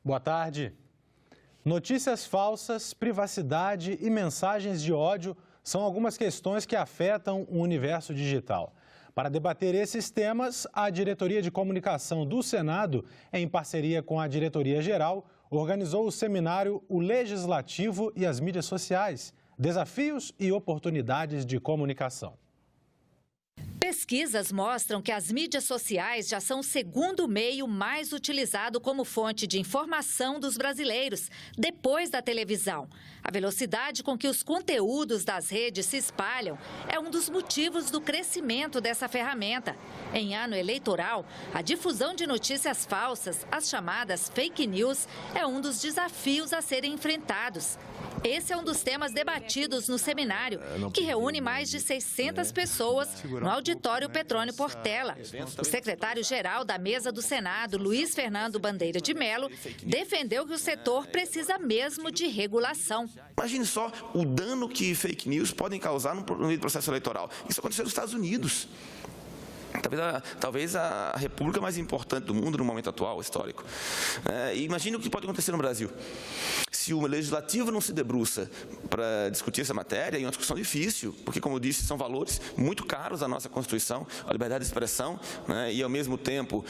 Boa tarde. Notícias falsas, privacidade e mensagens de ódio são algumas questões que afetam o universo digital. Para debater esses temas, a Diretoria de Comunicação do Senado, em parceria com a Diretoria-Geral, organizou o seminário O Legislativo e as Mídias Sociais, Desafios e Oportunidades de Comunicação. Pesquisas mostram que as mídias sociais já são o segundo meio mais utilizado como fonte de informação dos brasileiros, depois da televisão. A velocidade com que os conteúdos das redes se espalham é um dos motivos do crescimento dessa ferramenta. Em ano eleitoral, a difusão de notícias falsas, as chamadas fake news, é um dos desafios a serem enfrentados. Esse é um dos temas debatidos no seminário, que reúne mais de 600 pessoas no auditório Petrônio Portela. O secretário-geral da Mesa do Senado, Luiz Fernando Bandeira de Mello, defendeu que o setor precisa mesmo de regulação. Imagine só o dano que fake news podem causar no processo eleitoral. Isso aconteceu nos Estados Unidos. Talvez a república mais importante do mundo no momento atual, histórico. Imagine o que pode acontecer no Brasil. Se o legislativo não se debruça para discutir essa matéria, é uma discussão difícil, porque, como eu disse, são valores muito caros da nossa Constituição, a liberdade de expressão, e, ao mesmo tempo,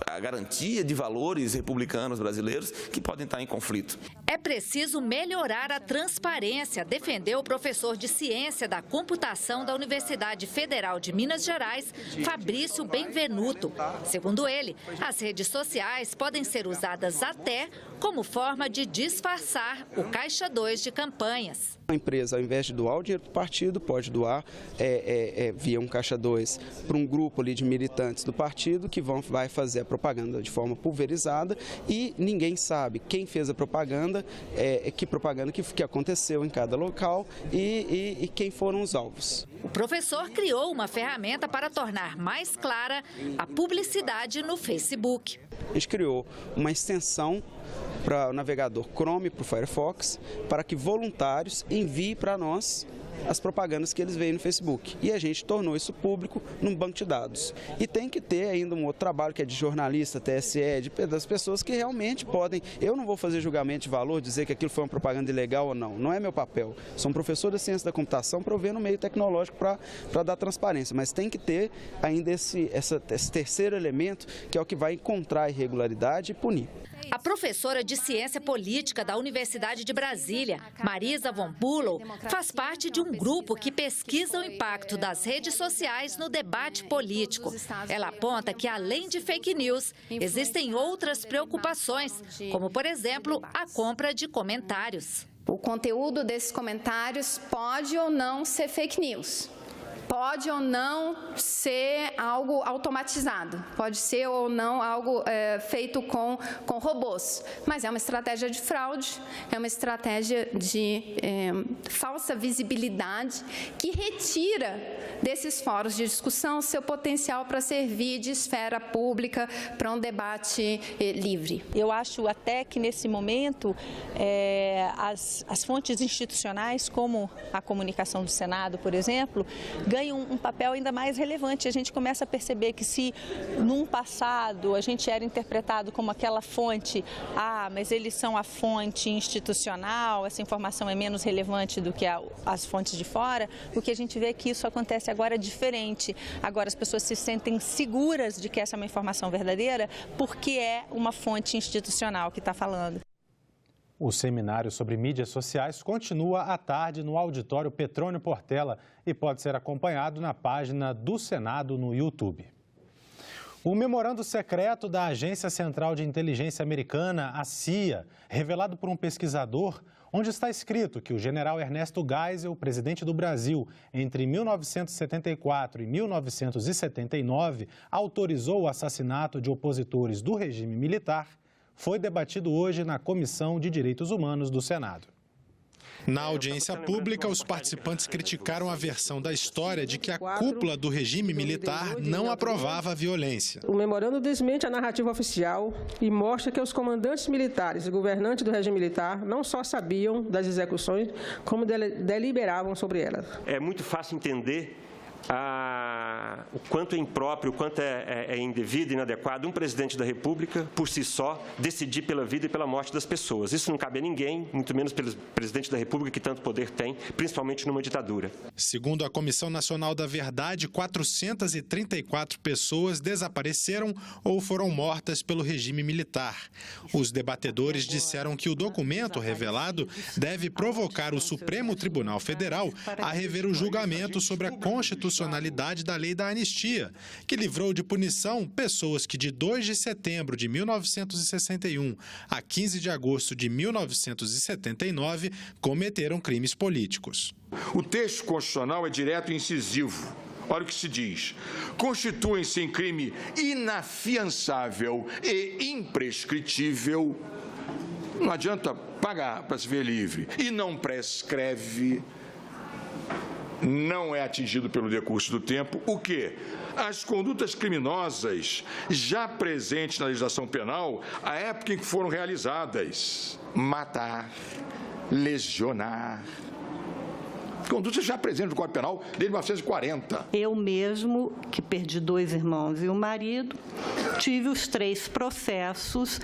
a garantia de valores republicanos brasileiros que podem estar em conflito. É preciso melhorar a transparência, defendeu o professor de Ciência da Computação da Universidade Federal de Minas Gerais, Fabrício Benvenuto. Segundo ele, as redes sociais podem ser usadas até como forma de disfarçar o caixa 2 de campanhas. A empresa, ao invés de doar o dinheiro para o partido, pode doar via um caixa 2 para um grupo ali de militantes do partido que vai fazer a propaganda de forma pulverizada e ninguém sabe quem fez a propaganda, que aconteceu em cada local e quem foram os alvos. O professor criou uma ferramenta para tornar mais clara a publicidade no Facebook. A gente criou uma extensão para o navegador Chrome, para o Firefox, para que voluntários enviem para nós as propagandas que eles veem no Facebook. E a gente tornou isso público num banco de dados. E tem que ter ainda um outro trabalho que é de jornalista, TSE, das pessoas que realmente podem... Eu não vou fazer julgamento de valor, dizer que aquilo foi uma propaganda ilegal ou não. Não é meu papel. Sou um professor da ciência da computação prover no meio tecnológico para dar transparência. Mas tem que ter ainda esse terceiro elemento, que é o que vai encontrar a irregularidade e punir. A professora de Ciência Política da Universidade de Brasília, Marisa von Bülow, faz parte de um grupo que pesquisa o impacto das redes sociais no debate político. Ela aponta que, além de fake news, existem outras preocupações, como, por exemplo, a compra de comentários. O conteúdo desses comentários pode ou não ser fake news. Pode ou não ser algo automatizado, pode ser ou não algo feito com robôs, mas é uma estratégia de fraude, é uma estratégia de falsa visibilidade que retira desses fóruns de discussão seu potencial para servir de esfera pública para um debate livre. Eu acho até que nesse momento as fontes institucionais, como a comunicação do Senado, por exemplo, ganham um papel ainda mais relevante. A gente começa a perceber que se num passado a gente era interpretado como aquela fonte, mas eles são a fonte institucional, essa informação é menos relevante do que as fontes de fora, o que a gente vê é que isso acontece agora diferente. Agora as pessoas se sentem seguras de que essa é uma informação verdadeira porque é uma fonte institucional que está falando. O seminário sobre mídias sociais continua à tarde no auditório Petrônio Portela e pode ser acompanhado na página do Senado no YouTube. O memorando secreto da Agência Central de Inteligência Americana, a CIA, revelado por um pesquisador, onde está escrito que o general Ernesto Geisel, presidente do Brasil, entre 1974 e 1979, autorizou o assassinato de opositores do regime militar, foi debatido hoje na Comissão de Direitos Humanos do Senado. Na audiência pública, os participantes criticaram a versão da história de que a cúpula do regime militar não aprovava a violência. O memorando desmente a narrativa oficial e mostra que os comandantes militares e governantes do regime militar não só sabiam das execuções, como deliberavam sobre elas. É muito fácil entender a o quanto é impróprio, o quanto é indevido, inadequado um presidente da República, por si só, decidir pela vida e pela morte das pessoas. Isso não cabe a ninguém, muito menos pelo presidente da República, que tanto poder tem, principalmente numa ditadura. Segundo a Comissão Nacional da Verdade, 434 pessoas desapareceram ou foram mortas pelo regime militar. Os debatedores disseram que o documento revelado deve provocar o Supremo Tribunal Federal a rever o julgamento sobre a constitucionalidade da lei da anistia, que livrou de punição pessoas que de 2 de setembro de 1961 a 15 de agosto de 1979 cometeram crimes políticos. O texto constitucional é direto e incisivo. Olha o que se diz. Constituem-se em crime inafiançável e imprescritível. Não adianta pagar para se ver livre. E não prescreve, não é atingido pelo decurso do tempo. O quê? As condutas criminosas já presentes na legislação penal à época em que foram realizadas. Matar, lesionar. Condutas já presentes no Código Penal desde 1940. Eu mesmo, que perdi 2 irmãos e um marido, tive os 3 processos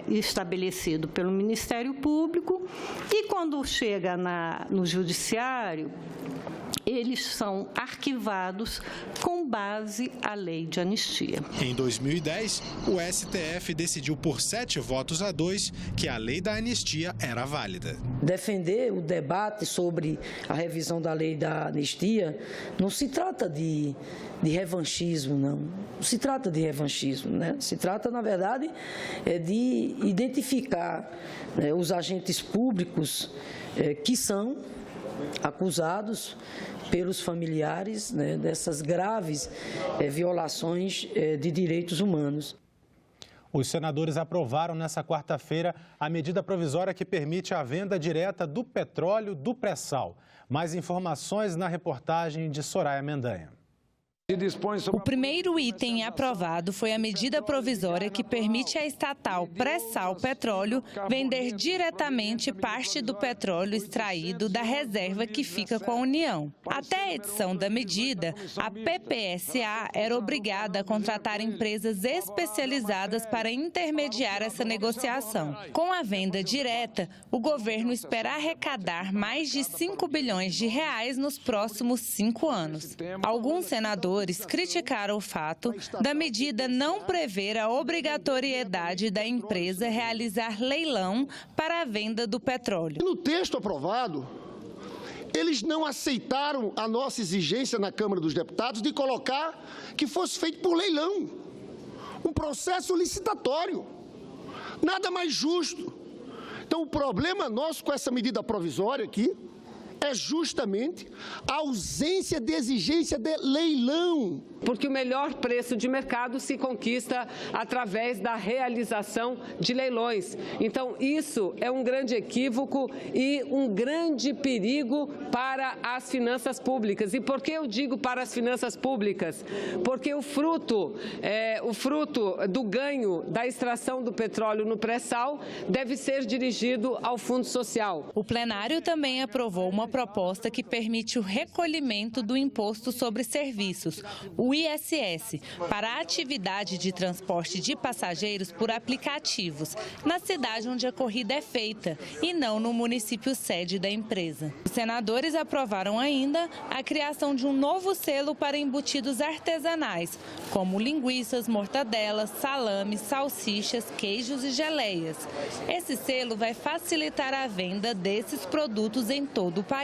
estabelecidos pelo Ministério Público e quando chega no Judiciário, eles são arquivados com base à lei de anistia. Em 2010, o STF decidiu por 7-2 que a lei da anistia era válida. Defender o debate sobre a revisão da lei da anistia não se trata de revanchismo, não. Não se trata de revanchismo, né? Se trata, na verdade, de identificar os agentes públicos que são acusados pelos familiares dessas graves violações de direitos humanos. Os senadores aprovaram nesta quarta-feira a medida provisória que permite a venda direta do petróleo do pré-sal. Mais informações na reportagem de Soraya Mendanha. O primeiro item aprovado foi a medida provisória que permite à estatal Pré-Sal Petróleo vender diretamente parte do petróleo extraído da reserva que fica com a União. Até a edição da medida, a PPSA era obrigada a contratar empresas especializadas para intermediar essa negociação. Com a venda direta, o governo espera arrecadar mais de 5 bilhões de reais nos próximos 5 anos. Alguns senadores criticaram o fato da medida não prever a obrigatoriedade da empresa realizar leilão para a venda do petróleo. No texto aprovado, eles não aceitaram a nossa exigência na Câmara dos Deputados de colocar que fosse feito por leilão, um processo licitatório, nada mais justo. Então, o problema nosso com essa medida provisória aqui é justamente a ausência de exigência de leilão. Porque o melhor preço de mercado se conquista através da realização de leilões. Então, isso é um grande equívoco e um grande perigo para as finanças públicas. E por que eu digo para as finanças públicas? Porque o fruto do ganho da extração do petróleo no pré-sal deve ser dirigido ao Fundo Social. O plenário também aprovou uma proposta que permite o recolhimento do Imposto sobre Serviços, o ISS, para a atividade de transporte de passageiros por aplicativos, na cidade onde a corrida é feita e não no município sede da empresa. Os senadores aprovaram ainda a criação de um novo selo para embutidos artesanais, como linguiças, mortadelas, salames, salsichas, queijos e geleias. Esse selo vai facilitar a venda desses produtos em todo o país.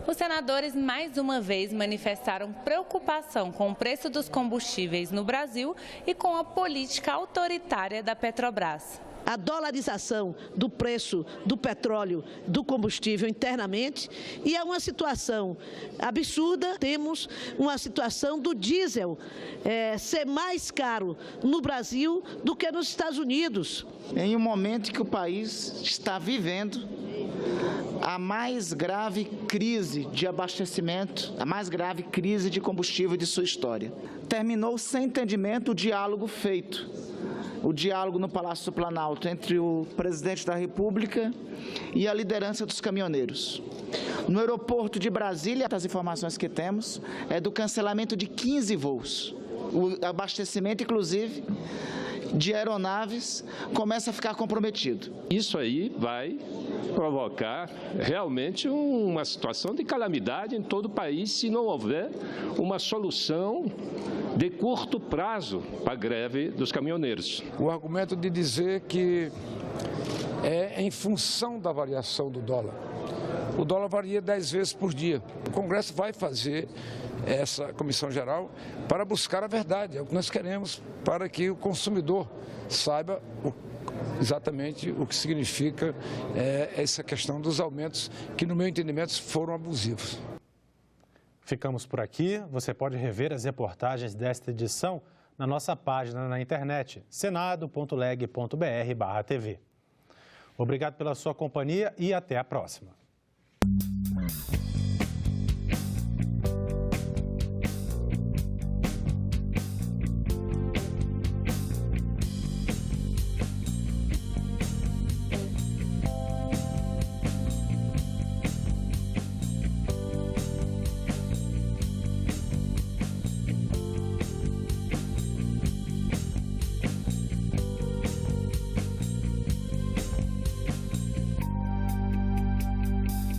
Os senadores mais uma vez manifestaram preocupação com o preço dos combustíveis no Brasil e com a política autoritária da Petrobras. A dolarização do preço do petróleo, do combustível internamente, e é uma situação absurda. Temos uma situação do diesel ser mais caro no Brasil do que nos Estados Unidos. Em um momento que o país está vivendo a mais grave crise de abastecimento, a mais grave crise de combustível de sua história. Terminou sem entendimento o diálogo feito o diálogo no Palácio do Planalto entre o presidente da República e a liderança dos caminhoneiros. No aeroporto de Brasília, as informações que temos é do cancelamento de 15 voos. O abastecimento, inclusive, de aeronaves começa a ficar comprometido. Isso aí vai provocar realmente uma situação de calamidade em todo o país se não houver uma solução de curto prazo para a greve dos caminhoneiros. O argumento de dizer que é em função da variação do dólar. O dólar varia 10 vezes por dia. O Congresso vai fazer essa comissão geral para buscar a verdade. É o que nós queremos, para que o consumidor saiba exatamente o que significa essa questão dos aumentos que, no meu entendimento, foram abusivos. Ficamos por aqui. Você pode rever as reportagens desta edição na nossa página na internet, senado.leg.br/tv. Obrigado pela sua companhia e até a próxima.